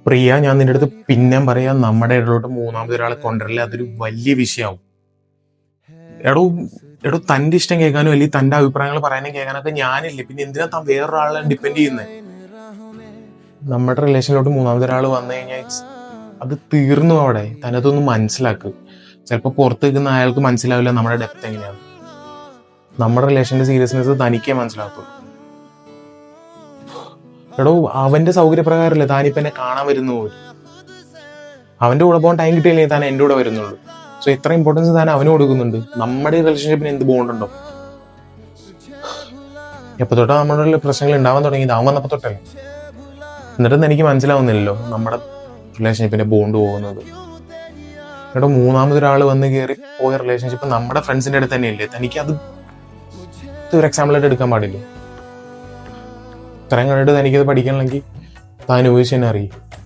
പ്രിയ, ഞാൻ നിന്റെ അടുത്ത് പിന്നെയും പറയാം, നമ്മുടെ ഇടയിലോട്ട് മൂന്നാമതൊരാളെ കൊണ്ടുവരില്ല, അതൊരു വലിയ വിഷയമാവും. എടോ എടോ തന്റെ ഇഷ്ടം കേൾക്കാനും അല്ലെങ്കിൽ തന്റെ അഭിപ്രായങ്ങൾ പറയാനും കേൾക്കാനൊക്കെ ഞാനില്ലേ, പിന്നെ എന്തിനാ താൻ വേറൊരാളെ ഡിപ്പെൻഡ് ചെയ്യുന്നത്? നമ്മുടെ റിലേഷനിലോട്ട് മൂന്നാമതൊരാൾ വന്നു കഴിഞ്ഞാൽ അത് തീർന്നു അവിടെ. തനതൊന്നും മനസ്സിലാക്ക്. ചിലപ്പോൾ പുറത്ത് നിൽക്കുന്ന അയാൾക്ക് മനസ്സിലാവില്ല നമ്മുടെ ഡെപ്ത് എങ്ങനെയാണ്. നമ്മുടെ റിലേഷന്റെ സീരിയസ്നെസ് തനിക്കേ മനസ്സിലാക്കുള്ളൂ. എടോ, അവന്റെ സൗകര്യപ്രകാരമല്ലേ താനിപ്പോ എന്നെ കാണാൻ വരുന്നു പോലും. അവന്റെ കൂടെ പോകാൻ ടൈം കിട്ടിയില്ലേ താൻ എന്റെ കൂടെ വരുന്നുള്ളൂ. സോ എത്ര ഇമ്പോർട്ടൻസ് താൻ അവന് കൊടുക്കുന്നുണ്ട്. നമ്മുടെ റിലേഷൻഷിപ്പിന് എന്ത് ബോണ്ടുണ്ടോ? എപ്പോ തൊട്ടാ നമ്മുടെ പ്രശ്നങ്ങൾ ഉണ്ടാവാൻ തുടങ്ങിയത്? അവൻ വന്നപ്പോ തൊട്ടല്ലേ. എന്നിട്ടും എനിക്ക് മനസ്സിലാവുന്നില്ലല്ലോ നമ്മുടെ റിലേഷൻഷിപ്പിന്റെ ബോണ്ട് പോകുന്നത്. എടോ, മൂന്നാമതൊരാൾ വന്ന് കയറി പോയ റിലേഷൻഷിപ്പ് നമ്മുടെ ഫ്രണ്ട്സിന്റെ അടുത്ത് തന്നെയല്ലേ. തനിക്ക് അത് ഒരു എക്സാമ്പിളായിട്ട് എടുക്കാൻ പാടില്ല. ഇത്രയും കണ്ടിട്ട് തനിക്കത് പഠിക്കണമെങ്കിൽ താൻ ഉപയോഗിച്ച് തന്നെ അറിയും.